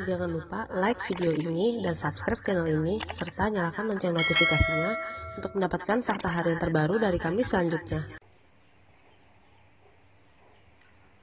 Jangan lupa like video ini dan subscribe channel ini, serta nyalakan lonceng notifikasinya untuk mendapatkan fakta harian terbaru dari kami selanjutnya.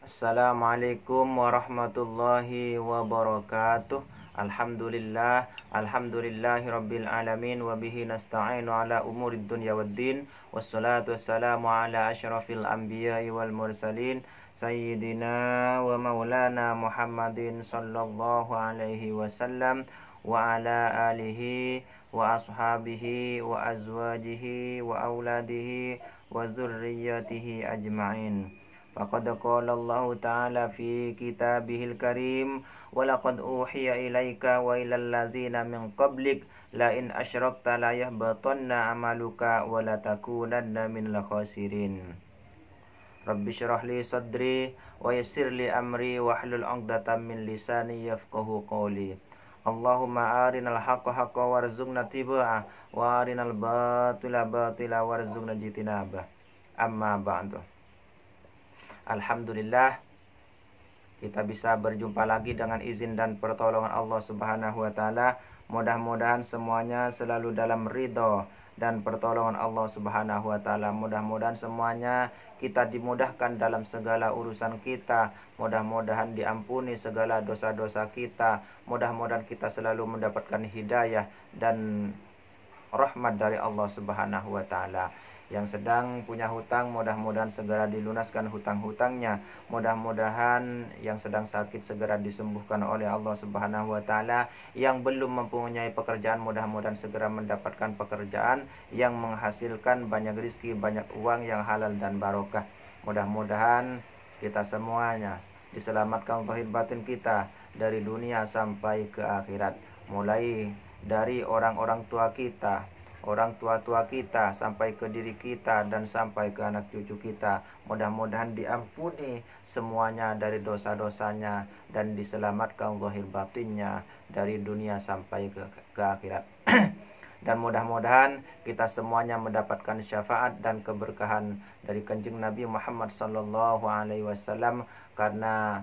Assalamualaikum warahmatullahi wabarakatuh. Alhamdulillahi rabbil alamin, wabihi nasta'inu ala umurid dunya waddin, wassalatu wassalamu ala asyrafil anbiya'i wal mursalin, sayyidina wa maulana Muhammadin sallallahu alaihi wasallam wa ala alihi wa ashabihi wa azwajihi wa auladihi wa dzurriyyatihi ajma'in. Faqad qala Allah Ta'ala fi kitabihil karim, walaqad uhiya ilaika wa ilal ladzina min qablik la in asyrakta la yahbatanna amaluka wa la takunanna minal khasirin. Rabbi syrah li sadri wa yassir li amri wahlul 'uqdatam min lisani yafqahu qawli. Allahumma arinal haqqa haqqa warzuqna tibaa wa arinal batila batila warzuqna jitinabah. Amma ba'du. Alhamdulillah, kita bisa berjumpa lagi dengan izin dan pertolongan Allah Subhanahu wa Ta'ala. Mudah-mudahan semuanya selalu dalam ridho dan pertolongan Allah Subhanahu wa Ta'ala. Mudah-mudahan semuanya kita dimudahkan dalam segala urusan kita. Mudah-mudahan diampuni segala dosa-dosa kita. Mudah-mudahan kita selalu mendapatkan hidayah dan rahmat dari Allah Subhanahu wa Ta'ala. Yang sedang punya hutang, mudah-mudahan segera dilunaskan hutang-hutangnya. Mudah-mudahan yang sedang sakit segera disembuhkan oleh Allah Subhanahu wa Ta'ala. Yang belum mempunyai pekerjaan, mudah-mudahan segera mendapatkan pekerjaan yang menghasilkan banyak rezeki, banyak uang yang halal dan barokah. Mudah-mudahan kita semuanya diselamatkan zahir batin kita dari dunia sampai ke akhirat. Mulai dari orang-orang tua kita, orang tua-tua kita, sampai ke diri kita, dan sampai ke anak cucu kita. Mudah-mudahan diampuni semuanya dari dosa-dosanya dan diselamatkan zahir batinnya dari dunia sampai ke akhirat. Dan mudah-mudahan kita semuanya mendapatkan syafaat dan keberkahan dari Kanjeng Nabi Muhammad sallallahu alaihi wasallam, karena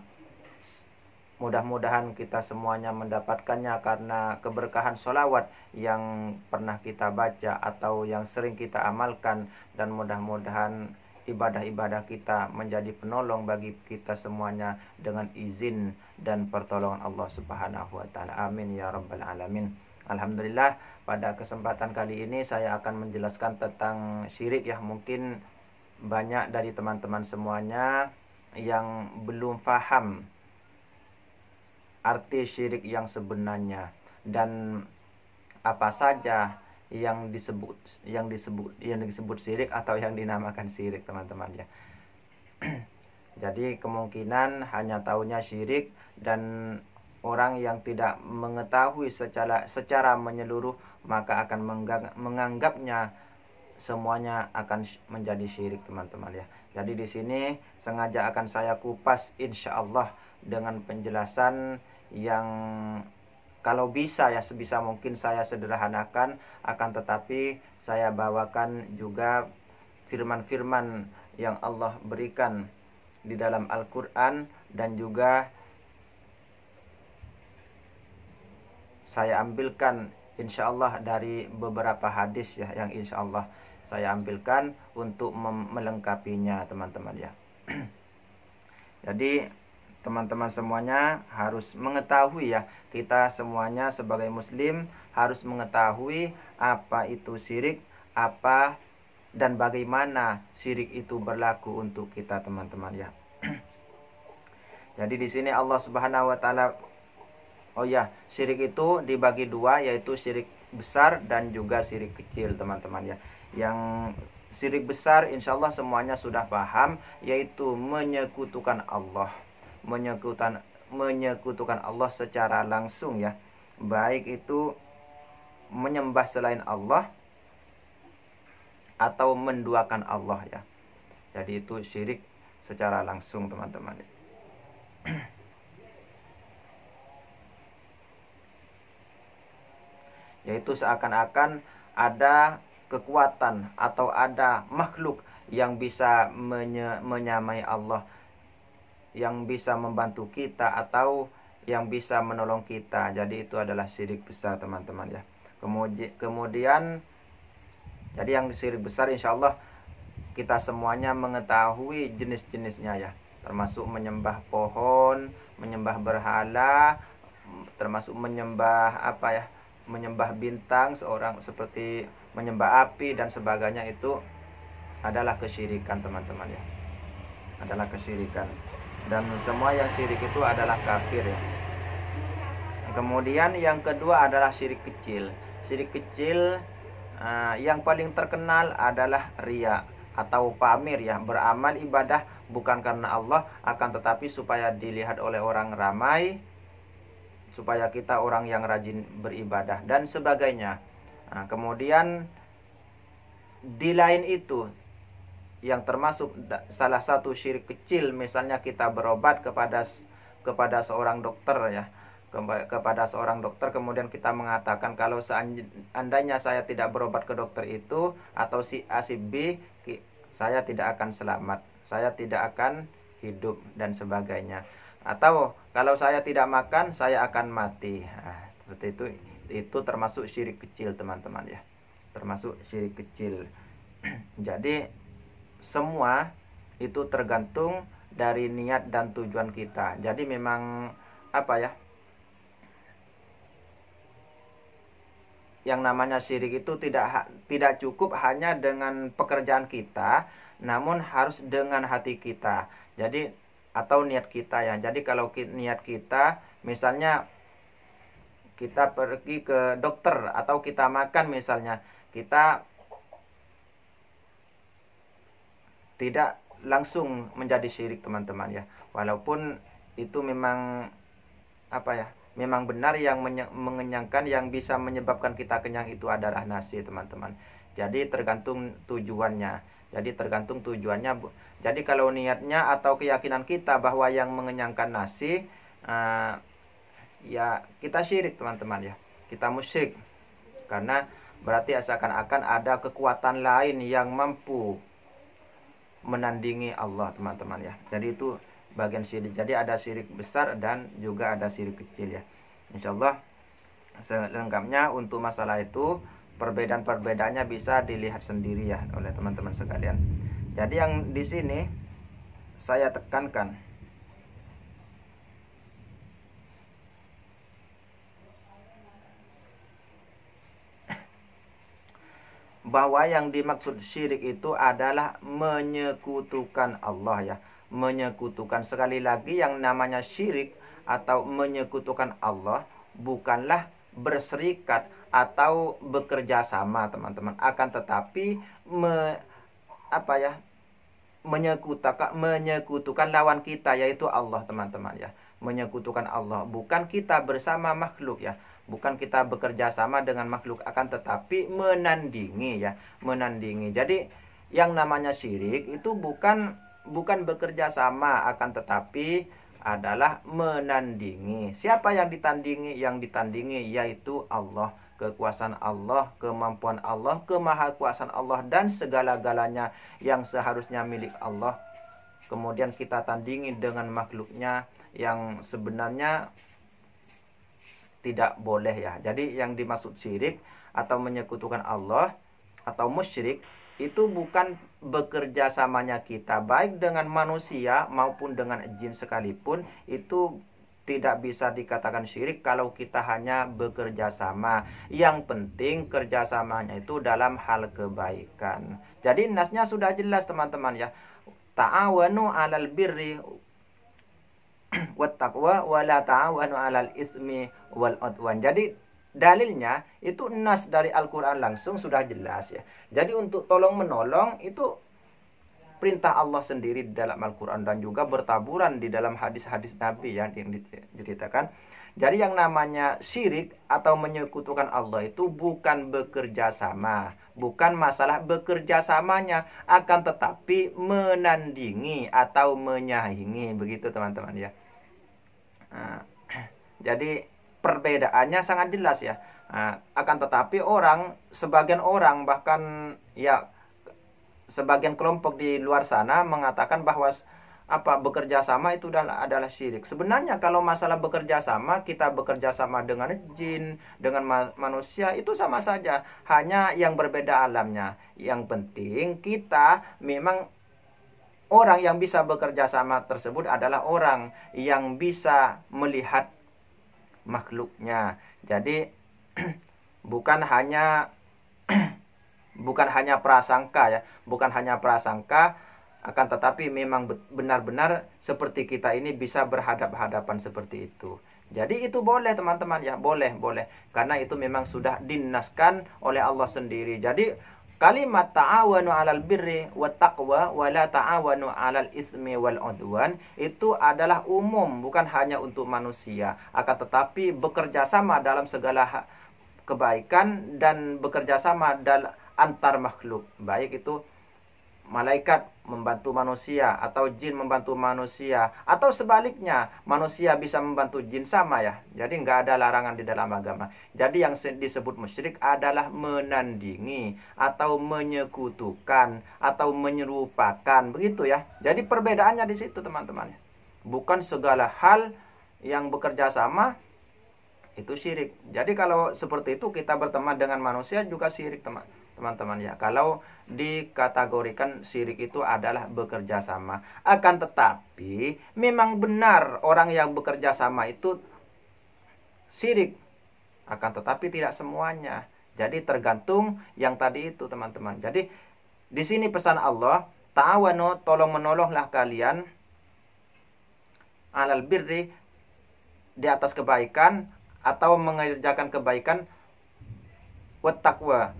mudah-mudahan kita semuanya mendapatkannya karena keberkahan sholawat yang pernah kita baca atau yang sering kita amalkan. Dan mudah-mudahan ibadah-ibadah kita menjadi penolong bagi kita semuanya dengan izin dan pertolongan Allah Subhanahu wa Ta'ala. Amin ya rabbal alamin. Alhamdulillah, pada kesempatan kali ini saya akan menjelaskan tentang syirik ya. Mungkin banyak dari teman-teman semuanya yang belum paham arti syirik yang sebenarnya dan apa saja yang disebut syirik atau yang dinamakan syirik, teman-teman ya. Jadi kemungkinan hanya tahunya syirik, dan orang yang tidak mengetahui secara menyeluruh maka akan menganggapnya semuanya akan menjadi syirik, teman-teman ya. Jadi di sini sengaja akan saya kupas insyaallah dengan penjelasan yang kalau bisa ya sebisa mungkin saya sederhanakan, akan tetapi saya bawakan juga firman-firman yang Allah berikan di dalam Al-Quran, dan juga saya ambilkan insyaallah dari beberapa hadis ya, yang insyaallah saya ambilkan untuk melengkapinya, teman-teman ya. Jadi teman-teman semuanya harus mengetahui ya, kita semuanya sebagai muslim harus mengetahui apa itu syirik, apa dan bagaimana syirik itu berlaku untuk kita, teman-teman ya. Jadi di sini Allah Subhanahu wa Ta'ala, oh ya, syirik itu dibagi dua, yaitu syirik besar dan juga syirik kecil, teman-teman ya. Yang syirik besar insyaallah semuanya sudah paham, yaitu menyekutukan Allah. Menyekutukan Allah secara langsung ya, baik itu menyembah selain Allah atau menduakan Allah ya. Jadi itu syirik secara langsung, teman-teman. Yaitu seakan-akan ada kekuatan atau ada makhluk yang bisa menyamai Allah, yang bisa membantu kita atau yang bisa menolong kita. Jadi itu adalah syirik besar teman-teman ya. Kemudian jadi yang syirik besar insya Allah kita semuanya mengetahui jenis-jenisnya ya, termasuk menyembah pohon, menyembah berhala, termasuk menyembah menyembah bintang seorang, seperti menyembah api dan sebagainya. Itu adalah kesyirikan teman-teman ya, adalah kesyirikan, dan semua yang syirik itu adalah kafir ya. Kemudian yang kedua adalah syirik kecil. Syirik kecil yang paling terkenal adalah riya atau pamer ya, beramal ibadah bukan karena Allah, akan tetapi supaya dilihat oleh orang ramai, supaya kita orang yang rajin beribadah dan sebagainya. Kemudian di lain itu yang termasuk salah satu syirik kecil, misalnya kita berobat kepada seorang dokter ya, kepada seorang dokter, kemudian kita mengatakan kalau seandainya saya tidak berobat ke dokter itu atau si A si B, saya tidak akan selamat, saya tidak akan hidup dan sebagainya. Atau kalau saya tidak makan, saya akan mati. Seperti itu termasuk syirik kecil teman-teman ya, termasuk syirik kecil. Jadi semua itu tergantung dari niat dan tujuan kita. Jadi memang yang namanya syirik itu tidak cukup hanya dengan pekerjaan kita, namun harus dengan hati kita. Jadi atau niat kita ya. Jadi kalau niat kita, misalnya kita pergi ke dokter atau kita makan misalnya, kita tidak langsung menjadi syirik teman-teman ya. Walaupun itu memang memang benar yang mengenyangkan, yang bisa menyebabkan kita kenyang itu adalah nasi teman-teman. Jadi tergantung tujuannya. Jadi kalau niatnya atau keyakinan kita bahwa yang mengenyangkan nasi, ya kita syirik teman-teman ya, kita musyrik. Karena berarti seakan-akan ada kekuatan lain yang mampu menandingi Allah teman-teman ya. Jadi itu bagian syirik. Jadi ada syirik besar dan juga ada syirik kecil ya. Insyaallah selengkapnya untuk masalah itu, perbedaan-perbedaannya bisa dilihat sendiri ya oleh teman-teman sekalian. Jadi yang di sini saya tekankan bahwa yang dimaksud syirik itu adalah menyekutukan Allah ya. Menyekutukan, sekali lagi yang namanya syirik atau menyekutukan Allah bukanlah berserikat atau bekerja sama teman-teman, akan tetapi menyekutukan lawan kita, yaitu Allah teman-teman ya. Menyekutukan Allah, bukan kita bersama makhluk ya, bukan kita bekerja sama dengan makhluk, akan tetapi menandingi ya, menandingi. Jadi yang namanya syirik itu bukan bekerja sama, akan tetapi adalah menandingi. Siapa yang ditandingi? Yang ditandingi yaitu Allah, kekuasaan Allah, kemampuan Allah, kemahakuasaan Allah, dan segala-galanya yang seharusnya milik Allah. Kemudian kita tandingi dengan makhluknya yang sebenarnya tidak boleh ya. Jadi yang dimaksud syirik atau menyekutukan Allah atau musyrik itu bukan bekerja samanya kita, baik dengan manusia maupun dengan jin sekalipun, itu tidak bisa dikatakan syirik kalau kita hanya bekerja sama. Yang penting kerjasamanya itu dalam hal kebaikan. Jadi nasnya sudah jelas teman-teman ya. Ta'awanu 'alal birri wat taqwa wa la ta'awanu 'alal ismi wal 'udwan. Jadi dalilnya itu nas dari Al-Quran langsung sudah jelas ya. Jadi untuk tolong menolong itu perintah Allah sendiri di dalam Al-Quran, dan juga bertaburan di dalam hadis-hadis Nabi yang diceritakan. Jadi yang namanya syirik atau menyekutukan Allah itu bukan bekerja sama, bukan masalah bekerja samanya, akan tetapi menandingi atau menyaingi, begitu teman-teman ya. Jadi perbedaannya sangat jelas ya. Akan tetapi sebagian orang bahkan ya sebagian kelompok di luar sana mengatakan bahwa bekerja sama itu adalah syirik. Sebenarnya kalau masalah bekerja sama, kita bekerja sama dengan jin, dengan manusia itu sama saja, hanya yang berbeda alamnya. Yang penting kita memang orang yang bisa bekerja sama tersebut adalah orang yang bisa melihat makhluknya. Jadi bukan hanya prasangka ya, bukan hanya prasangka, akan tetapi memang benar-benar seperti kita ini bisa berhadap-hadapan seperti itu. Jadi itu boleh teman-teman ya, boleh. Karena itu memang sudah dinaskan oleh Allah sendiri. Jadi kalimat ta'awanu 'alal birri wat taqwa wa la ta'awanu 'alal itsmi wal 'udwan itu adalah umum, bukan hanya untuk manusia, akan tetapi bekerja sama dalam segala kebaikan dan bekerja sama dalam antar makhluk, baik itu malaikat membantu manusia atau jin membantu manusia atau sebaliknya manusia bisa membantu jin, sama ya. Jadi nggak ada larangan di dalam agama. Jadi yang disebut musyrik adalah menandingi atau menyekutukan atau menyerupakan, begitu ya. Jadi perbedaannya di situ teman-teman. Bukan segala hal yang bekerja sama itu syirik. Jadi kalau seperti itu kita berteman dengan manusia juga syirik teman-teman ya. Kalau dikategorikan syirik itu adalah bekerja sama. Akan tetapi memang benar orang yang bekerja sama itu syirik. Akan tetapi tidak semuanya. Jadi tergantung yang tadi itu teman-teman. Jadi di sini pesan Allah, ta'awanu, tolong menolonglah kalian alal birri, di atas kebaikan atau mengerjakan kebaikan, wat taqwa,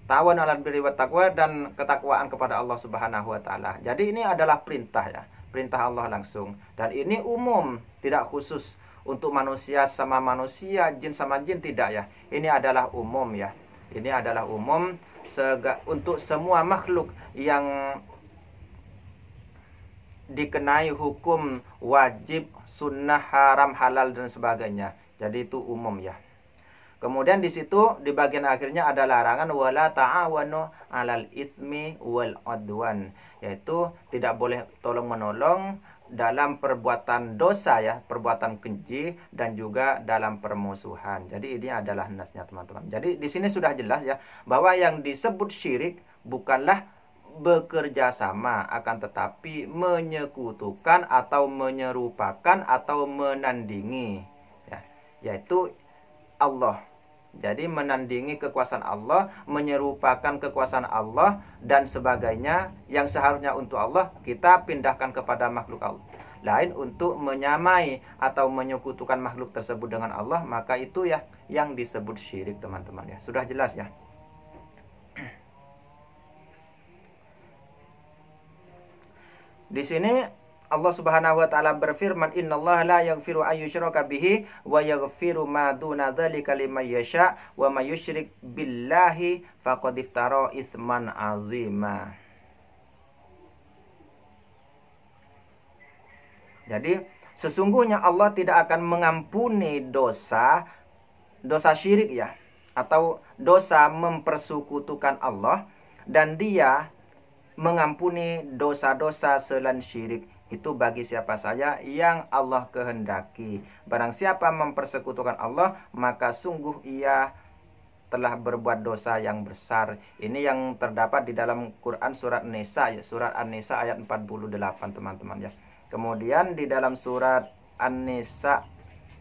ta'awanu 'alal birri wat taqwa, dan ketakwaan kepada Allah Subhanahu wa taala. Jadi ini adalah perintah ya, perintah Allah langsung, dan ini umum, tidak khusus untuk manusia sama manusia, jin sama jin, tidak ya. Ini adalah umum ya. Ini adalah umum untuk semua makhluk yang dikenai hukum wajib, sunnah, haram, halal dan sebagainya. Jadi itu umum ya. Kemudian di situ di bagian akhirnya ada larangan wala ta'awanu 'alal itsmi wal 'udwan, yaitu tidak boleh tolong menolong dalam perbuatan dosa ya, perbuatan keji dan juga dalam permusuhan. Jadi ini adalah nasnya teman-teman. Jadi di sini sudah jelas ya bahwa yang disebut syirik bukanlah bekerja sama, akan tetapi menyekutukan atau menyerupakan atau menandingi ya, yaitu Allah. Jadi menandingi kekuasaan Allah, menyerupakan kekuasaan Allah dan sebagainya yang seharusnya untuk Allah kita pindahkan kepada makhluk Allah lain untuk menyamai atau menyekutukan makhluk tersebut dengan Allah, maka itu ya yang disebut syirik teman-teman ya. Sudah jelas ya. Di sini Allah Subhanahu wa taala berfirman, "Innallaha la yaghfiru an yushraka bihi wa yaghfiru ma duna dzalika liman yasha wa may yusyrik billahi faqad iftara itsman 'azima." Jadi sesungguhnya Allah tidak akan mengampuni dosa syirik ya, atau dosa mempersekutukan Allah, dan Dia mengampuni dosa-dosa selain syirik itu bagi siapa saja yang Allah kehendaki. Barang siapa mempersekutukan Allah, maka sungguh ia telah berbuat dosa yang besar. Ini yang terdapat di dalam Quran surat Nisa ya, surat An-Nisa ayat 48 teman-teman ya. Kemudian di dalam surat An-Nisa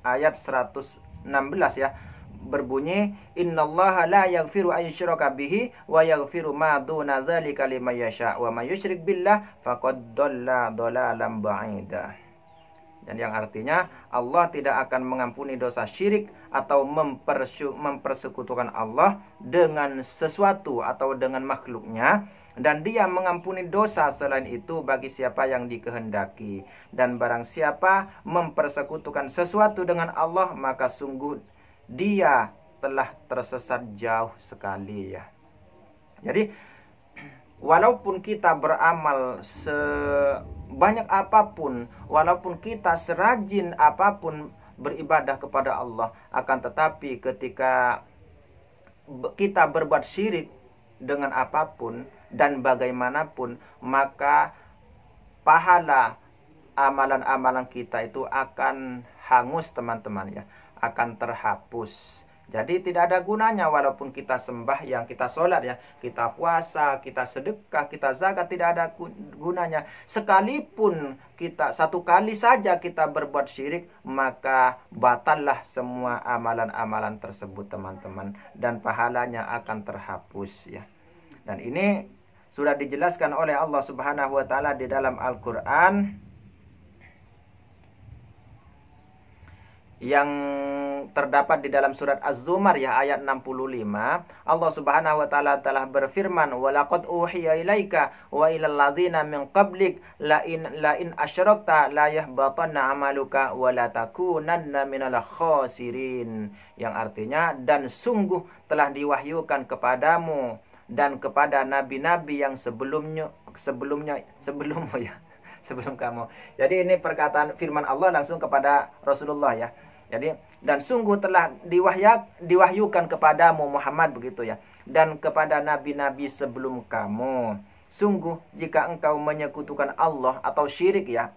ayat 116 ya, berbunyi, "Innallaha la yaghfiru an yushraka bihi wa yaghfiru ma duna dzalika liman yasha wa may yusyrik billah faqad dhalla dhalalan ba'ida." Dan yang artinya Allah tidak akan mengampuni dosa syirik atau mempersekutukan Allah dengan sesuatu atau dengan makhluknya, dan Dia mengampuni dosa selain itu bagi siapa yang dikehendaki. Dan barang siapa mempersekutukan sesuatu dengan Allah, maka sungguh dia telah tersesat jauh sekali ya. Jadi walaupun kita beramal sebanyak apapun, walaupun kita serajin apapun beribadah kepada Allah, akan tetapi ketika kita berbuat syirik dengan apapun dan bagaimanapun, maka pahala amalan-amalan kita itu akan hangus teman-teman ya, akan terhapus. Jadi tidak ada gunanya walaupun kita sembahyang, kita sholat ya, kita puasa, kita sedekah, kita zakat, tidak ada gunanya. Sekalipun kita satu kali saja kita berbuat syirik, maka batallah semua amalan-amalan tersebut teman-teman, dan pahalanya akan terhapus ya. Dan ini sudah dijelaskan oleh Allah Subhanahu wa taala di dalam Al-Qur'an yang terdapat di dalam surat Az-Zumar ya ayat 65. Allah Subhanahu wa taala telah berfirman, "Walaqad uhiya ilaika wa ilal ladzina min qablik la in asyrakta la yahbatanna amaluka wa la takunanna minal khasirin." Yang artinya, dan sungguh telah diwahyukan kepadamu dan kepada nabi-nabi yang sebelum kamu. Jadi ini perkataan firman Allah langsung kepada Rasulullah ya. Jadi, dan sungguh telah diwahyukan kepadamu Muhammad begitu ya, dan kepada nabi-nabi sebelum kamu. Sungguh jika engkau menyekutukan Allah atau syirik ya,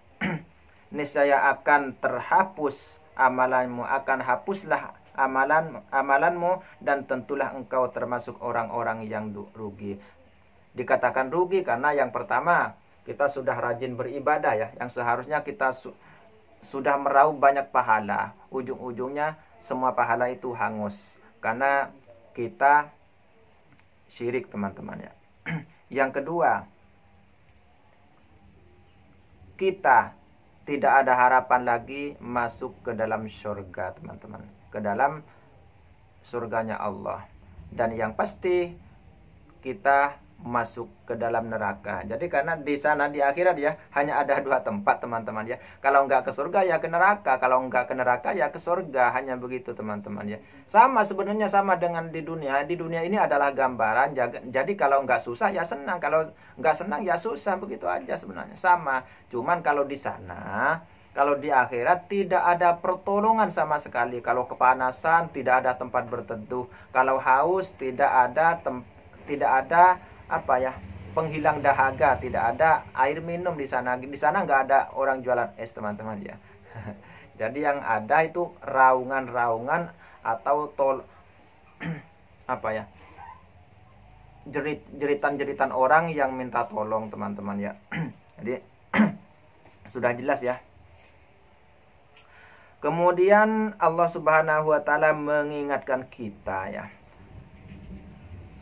niscaya akan terhapus amalanmu, akan hapuslah amalanmu, dan tentulah engkau termasuk orang-orang yang rugi. Dikatakan rugi karena yang pertama, kita sudah rajin beribadah ya, yang seharusnya kita sudah meraup banyak pahala. Ujung-ujungnya semua pahala itu hangus karena kita syirik teman-teman ya. Yang kedua, kita tidak ada harapan lagi masuk ke dalam surga teman-teman, ke dalam surganya Allah. Dan yang pasti kita masuk ke dalam neraka. Jadi karena di sana di akhirat ya hanya ada dua tempat teman-teman ya. Kalau enggak ke surga ya ke neraka, kalau enggak ke neraka ya ke surga, hanya begitu teman-teman ya. Sama sebenarnya sama dengan di dunia. Di dunia ini adalah gambaran. Jadi kalau enggak susah ya senang, kalau enggak senang ya susah, begitu aja sebenarnya. Sama. Cuman kalau di sana, kalau di akhirat tidak ada pertolongan sama sekali. Kalau kepanasan tidak ada tempat berteduh. Kalau haus tidak ada penghilang dahaga, tidak ada air minum di sana. Di sana nggak ada orang jualan es teman-teman ya. Jadi yang ada itu raungan-raungan atau jeritan-jeritan orang yang minta tolong teman-teman ya. Jadi sudah jelas ya. Kemudian Allah Subhanahu wa taala mengingatkan kita ya,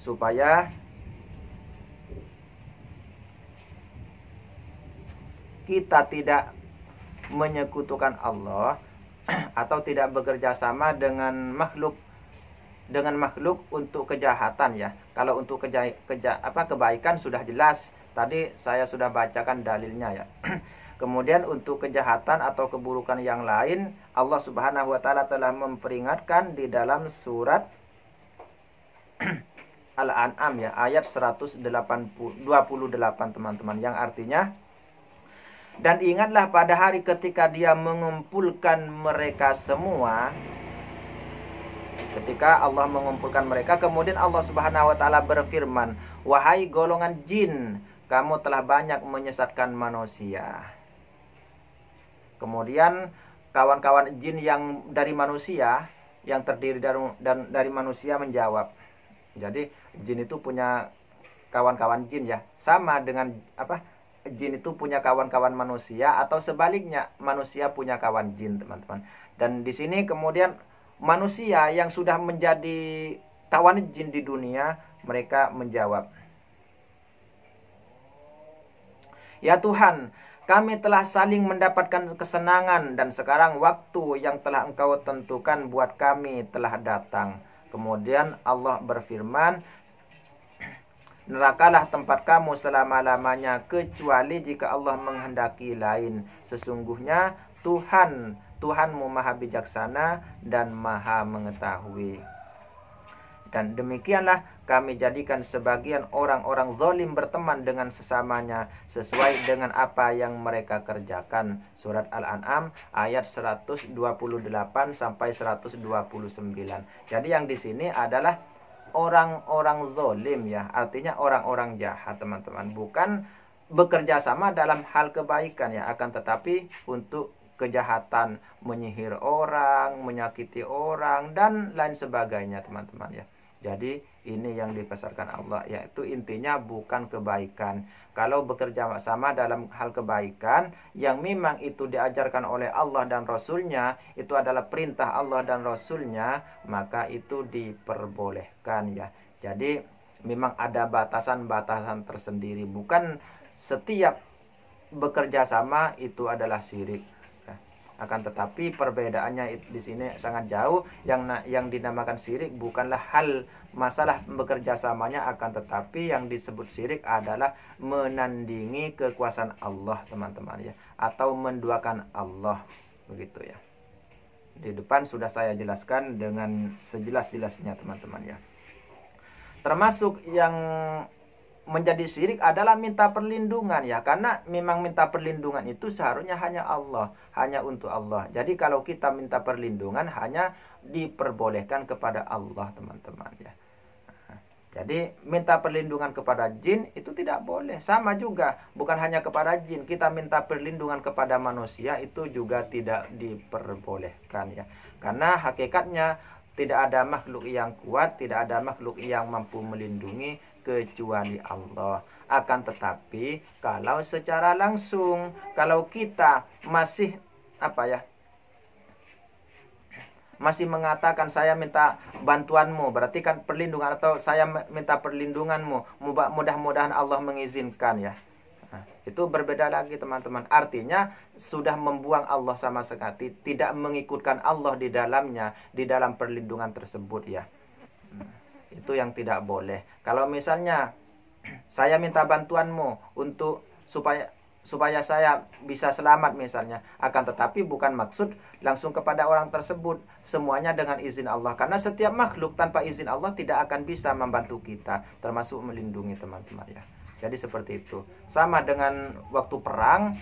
supaya kita tidak menyekutukan Allah atau tidak bekerja sama dengan makhluk untuk kejahatan ya. Kalau untuk kebaikan sudah jelas, tadi saya sudah bacakan dalilnya ya. Kemudian untuk kejahatan atau keburukan yang lain, Allah Subhanahu wa taala telah memperingatkan di dalam surat Al-An'am ya, ayat 128 teman-teman, yang artinya, dan ingatlah pada hari ketika Dia mengumpulkan mereka semua. Ketika Allah mengumpulkan mereka, kemudian Allah Subhanahu wa taala berfirman, "Wahai golongan jin, kamu telah banyak menyesatkan manusia." Kemudian kawan-kawan jin yang dari manusia, yang terdiri dari manusia menjawab. Jadi jin itu punya kawan-kawan jin ya, sama dengan jin itu punya kawan-kawan manusia, atau sebaliknya manusia punya kawan jin teman-teman. Dan di sini kemudian manusia yang sudah menjadi kawan jin di dunia, mereka menjawab, "Ya Tuhan, kami telah saling mendapatkan kesenangan, dan sekarang waktu yang telah Engkau tentukan buat kami telah datang." Kemudian Allah berfirman, "Nerakalah tempat kamu selama-lamanya, kecuali jika Allah menghendaki lain. Sesungguhnya Tuhanmu maha bijaksana dan maha mengetahui." Dan demikianlah kami jadikan sebagian orang-orang zalim berteman dengan sesamanya sesuai dengan apa yang mereka kerjakan. Surat Al-An'am ayat 128 sampai 129. Jadi yang di sini adalah orang-orang zalim ya, artinya orang-orang jahat teman-teman, bukan bekerja sama dalam hal kebaikan ya, akan tetapi untuk kejahatan, menyihir orang, menyakiti orang dan lain sebagainya teman-teman ya. Jadi ini yang dibesarkan Allah, yaitu intinya bukan kebaikan. Kalau bekerja sama dalam hal kebaikan yang memang itu diajarkan oleh Allah dan Rasulnya, itu adalah perintah Allah dan Rasulnya, maka itu diperbolehkan ya. Jadi memang ada batasan-batasan tersendiri. Bukan setiap bekerja sama itu adalah syirik. Akan tetapi perbedaannya di sini sangat jauh. Yang dinamakan syirik bukanlah hal masalah bekerja samanya, akan tetapi yang disebut syirik adalah menandingi kekuasaan Allah teman-teman ya, atau menduakan Allah, begitu ya. Di depan sudah saya jelaskan dengan sejelas-jelasnya teman-teman ya. Termasuk yang menjadi syirik adalah minta perlindungan ya, karena memang minta perlindungan itu seharusnya hanya Allah, hanya untuk Allah. Jadi kalau kita minta perlindungan hanya diperbolehkan kepada Allah teman-teman ya. Jadi minta perlindungan kepada jin itu tidak boleh. Sama juga, bukan hanya kepada jin, kita minta perlindungan kepada manusia itu juga tidak diperbolehkan ya. Karena hakikatnya tidak ada makhluk yang kuat, tidak ada makhluk yang mampu melindungi kecuali Allah. Akan tetapi kalau secara langsung, kalau kita masih masih mengatakan saya minta bantuanmu, berarti kan perlindungan, atau saya minta perlindunganmu, mudah-mudahan Allah mengizinkan ya. Nah, itu berbeda lagi teman-teman. Artinya sudah membuang Allah sama sekali, tidak mengikutkan Allah di dalamnya, di dalam perlindungan tersebut ya. Itu yang tidak boleh. Kalau misalnya saya minta bantuanmu untuk supaya saya bisa selamat misalnya, akan tetapi bukan maksud langsung kepada orang tersebut, semuanya dengan izin Allah. Karena setiap makhluk tanpa izin Allah tidak akan bisa membantu kita, termasuk melindungi teman-teman ya. Jadi seperti itu. Sama dengan waktu perang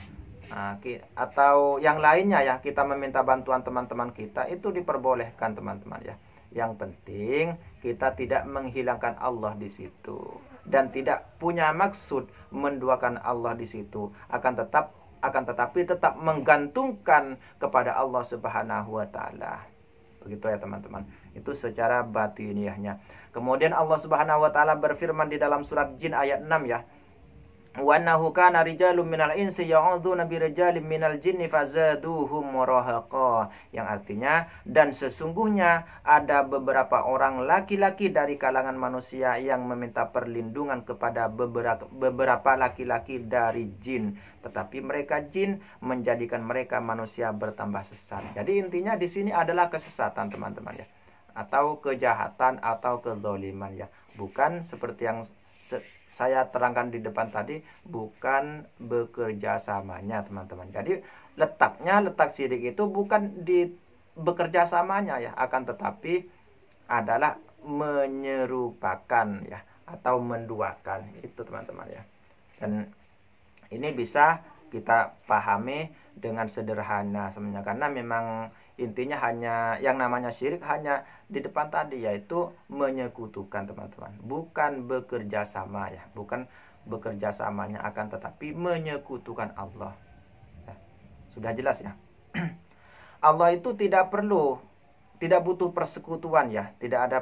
atau yang lainnya ya, kita meminta bantuan teman-teman kita itu diperbolehkan teman-teman ya. Yang penting kita tidak menghilangkan Allah di situ dan tidak punya maksud menduakan Allah di situ. Akan tetapi tetap menggantungkan kepada Allah Subhanahu wa taala. Begitu ya teman-teman. Itu secara batiniahnya. Kemudian Allah Subhanahu wa taala berfirman di dalam surat Jin ayat 6 ya. Wa annahu kana rijalun minal insi ya'udzuuna birijalin minal jinni fazaduhum rahaqa, yang artinya dan sesungguhnya ada beberapa orang laki-laki dari kalangan manusia yang meminta perlindungan kepada beberapa laki-laki dari jin, tetapi mereka jin menjadikan mereka manusia bertambah sesat. Jadi intinya di sini adalah kesesatan teman-teman ya, atau kejahatan atau kezaliman ya, bukan seperti yang saya terangkan di depan tadi, bukan bekerja samanya teman-teman. Jadi letak syirik itu bukan di bekerja samanya ya, akan tetapi adalah menyerupakan ya, atau menduakan itu teman-teman ya. Dan ini bisa kita pahami dengan sederhana sebenarnya, karena memang intinya hanya yang namanya syirik hanya di depan tadi, yaitu menyekutukan teman-teman, bukan bekerja sama ya, bukan bekerja samanya, akan tetapi menyekutukan Allah ya. Sudah jelas ya. Allah itu tidak butuh persekutuan ya, tidak ada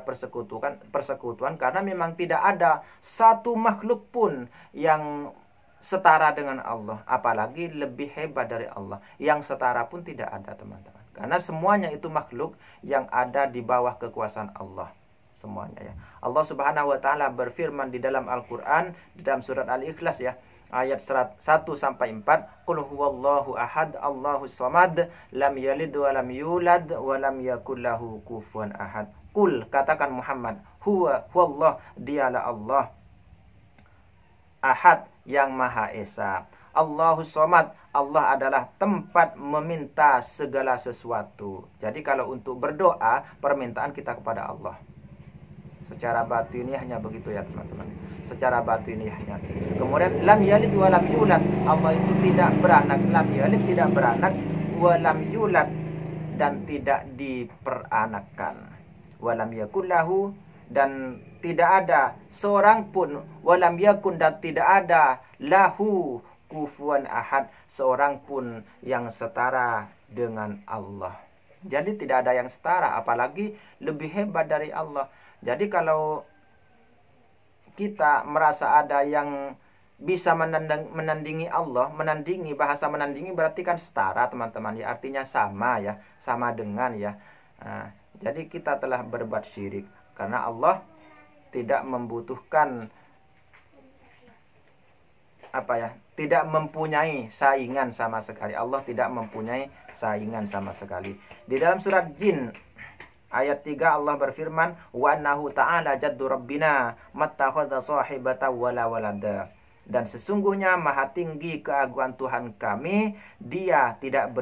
persekutuan karena memang tidak ada satu makhluk pun yang setara dengan Allah, apalagi lebih hebat dari Allah. Yang setara pun tidak ada teman-teman, karena semuanya itu makhluk yang ada di bawah kekuasaan Allah semuanya ya. Allah Subhanahu wa taala berfirman di dalam Al-Qur'an, di dalam surat Al-Ikhlas ya, ayat 1 sampai 4, qul huwallahu ahad Allahus samad lam yalid wa lam yulad wa lam yakul lahu kufuwan ahad. Qul, katakan Muhammad, huwallah, dialah Allah, ahad, yang Maha Esa, Allahus Somad, Allah adalah tempat meminta segala sesuatu. Jadi kalau untuk berdoa, permintaan kita kepada Allah. Secara batiniahnya begitu ya teman-teman. Secara batiniahnya. Kemudian lam yalid wa lam yulad, Allah itu tidak beranak. Lam yalid, tidak beranak, wa lam yulad, dan tidak diperanakkan. Wa lam yakul lahu, dan tidak ada seorang pun, walam yakun, dan tidak ada lahu kufuwan ahad, seorang pun yang setara dengan Allah. Jadi tidak ada yang setara, apalagi lebih hebat dari Allah. Jadi kalau kita merasa ada yang bisa menandingi Allah, menandingi, bahasa menandingi berarti kan setara teman-teman ya, artinya sama ya, sama dengan ya. Nah, jadi kita telah berbuat syirik karena Allah tidak membutuhkan tidak mempunyai saingan sama sekali. Allah tidak mempunyai saingan sama sekali. Di dalam surat Jin ayat 3 Allah berfirman, wa annahu ta'ala jaddu rabbina mattakhadha sahibata wala walada. Dan sesungguhnya maha tinggi keagungan Tuhan kami, dia tidak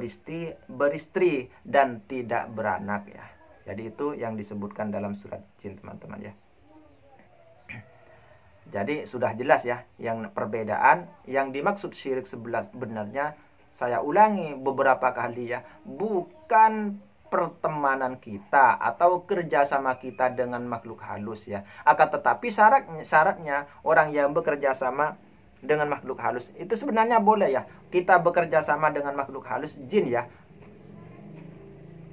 beristri dan tidak beranak ya. Jadi itu yang disebutkan dalam surat Jin teman-teman ya. Jadi sudah jelas ya yang perbedaan yang dimaksud syirik sebenarnya, saya ulangi beberapa kali ya, bukan pertemanan kita atau kerjasama kita dengan makhluk halus ya. Akan tetapi syaratnya orang yang bekerja sama dengan makhluk halus itu sebenarnya boleh ya. Kita bekerja sama dengan makhluk halus jin ya,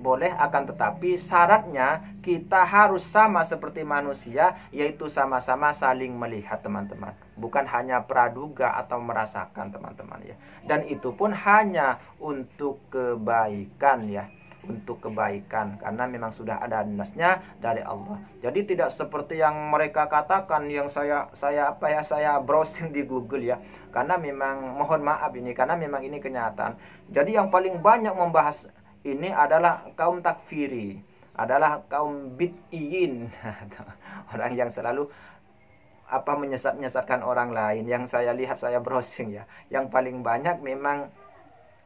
boleh, akan tetapi syaratnya kita harus sama seperti manusia, yaitu sama-sama saling melihat teman-teman, bukan hanya praduga atau merasakan teman-teman ya. Dan itu pun hanya untuk kebaikan ya, untuk kebaikan, karena memang sudah ada nasnya dari Allah. Jadi tidak seperti yang mereka katakan, yang saya browsing di Google ya, karena memang mohon maaf ini, karena memang ini kenyataan. Jadi yang paling banyak membahas ini adalah kaum takfiri, adalah kaum bid'iyin, orang yang selalu menyesatkan orang lain. Yang saya lihat, saya browsing ya, yang paling banyak memang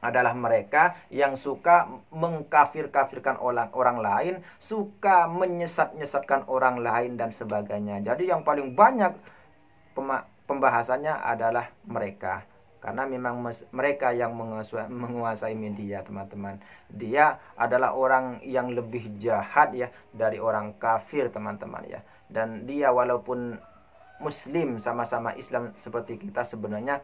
adalah mereka yang suka mengkafir-kafirkan orang lain, suka menyesatkan orang lain dan sebagainya. Jadi yang paling banyak pembahasannya adalah mereka. Karena memang mereka yang menguasai media teman-teman. Dia adalah orang yang lebih jahat ya dari orang kafir teman-teman ya. Dan dia walaupun muslim, sama-sama Islam seperti kita, sebenarnya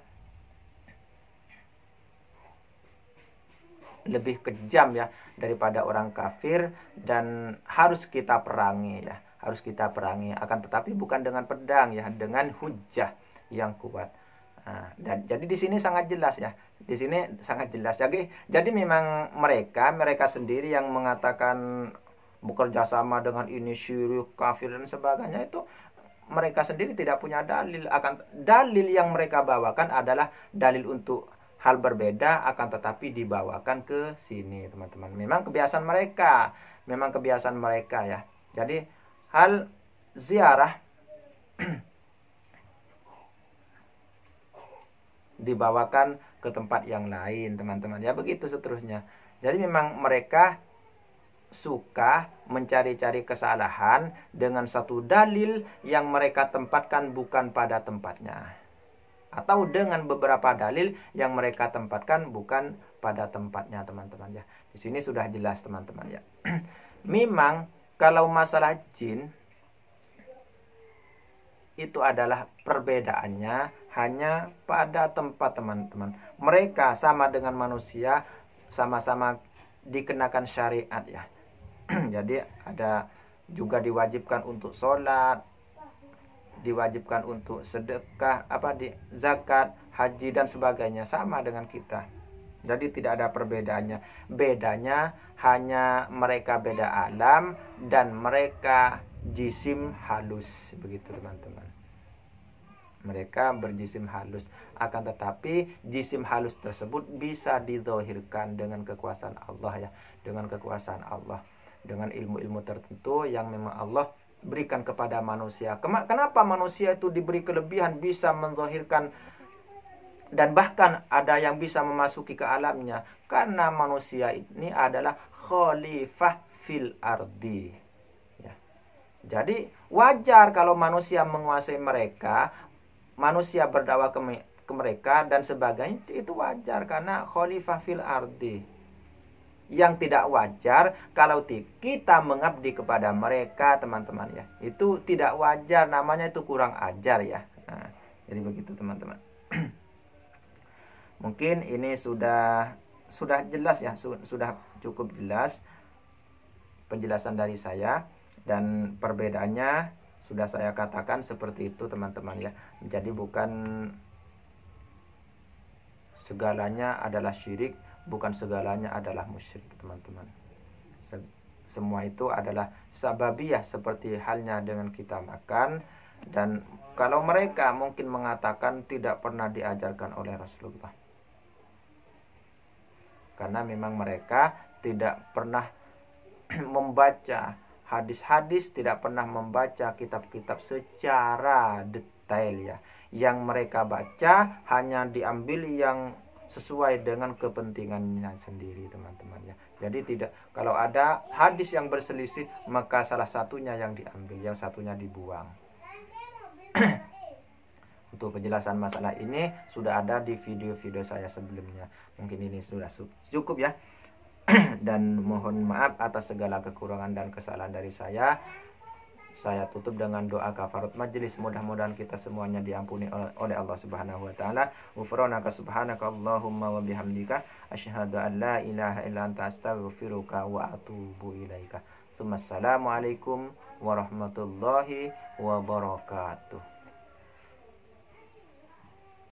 lebih kejam ya daripada orang kafir, dan harus kita perangi ya. Harus kita perangi, akan tetapi bukan dengan pedang ya, dengan hujjah yang kuat. Nah, dan jadi di sini sangat jelas ya, di sini sangat jelas. Jadi memang mereka sendiri yang mengatakan bekerja sama dengan ini syirik, kafir dan sebagainya, itu mereka sendiri tidak punya dalil. Dalil yang mereka bawakan adalah dalil untuk hal berbeda, akan tetapi dibawakan ke sini teman-teman. Memang kebiasaan mereka ya. Jadi hal ziarah dibawakan ke tempat yang lain teman-teman ya, begitu seterusnya. Jadi memang mereka suka mencari-cari kesalahan dengan satu dalil yang mereka tempatkan bukan pada tempatnya, atau dengan beberapa dalil yang mereka tempatkan bukan pada tempatnya teman-teman ya. Di sini sudah jelas teman-teman ya. Memang kalau masalah jin itu adalah perbedaannya hanya pada tempat teman-teman. Mereka sama dengan manusia, sama-sama dikenakan syariat ya. Jadi ada juga diwajibkan untuk sholat, diwajibkan untuk sedekah, zakat, haji dan sebagainya, sama dengan kita. Jadi tidak ada perbedaannya. Bedanya hanya mereka beda alam dan mereka jisim halus, begitu teman-teman. Mereka berjisim halus, akan tetapi jisim halus tersebut bisa dizahirkan dengan kekuasaan Allah ya, dengan kekuasaan Allah, dengan ilmu-ilmu tertentu yang memang Allah berikan kepada manusia. Kenapa manusia itu diberi kelebihan bisa menzahirkan dan bahkan ada yang bisa memasuki ke alamnya? Karena manusia ini adalah khalifah fil ardi ya. Jadi wajar kalau manusia menguasai mereka, manusia berdakwah ke mereka dan sebagainya, itu wajar karena khalifah fil ardi. Yang tidak wajar kalau kita mengabdi kepada mereka teman-teman ya, itu tidak wajar, namanya itu kurang ajar ya. Nah, jadi begitu teman-teman. Mungkin ini sudah jelas ya, sudah cukup jelas penjelasan dari saya, dan perbedaannya sudah saya katakan seperti itu teman-teman ya. Jadi bukan segalanya adalah syirik, bukan segalanya adalah musyrik teman-teman. Semua itu adalah sababiyah, seperti halnya dengan kita makan. Dan kalau mereka mungkin mengatakan tidak pernah diajarkan oleh Rasulullah, karena memang mereka tidak pernah membaca hadis-hadis, tidak pernah membaca kitab-kitab secara detail ya. Yang mereka baca hanya diambil yang sesuai dengan kepentingannya sendiri teman-teman ya. Jadi tidak, kalau ada hadis yang berselisih, maka salah satunya yang diambil, yang satunya dibuang. Untuk penjelasan masalah ini sudah ada di video-video saya sebelumnya. Mungkin ini sudah cukup ya. Dan mohon maaf atas segala kekurangan dan kesalahan dari saya. Saya tutup dengan doa kafarat majelis. Mudah-mudahan kita semuanya diampuni oleh Allah Subhanahu wa taala. Ghufranaka subhanaka Allahumma wa bihamdika asyhadu an la ilaha illa anta astaghfiruka wa atubu ilaika. Assalamualaikum warahmatullahi wabarakatuh.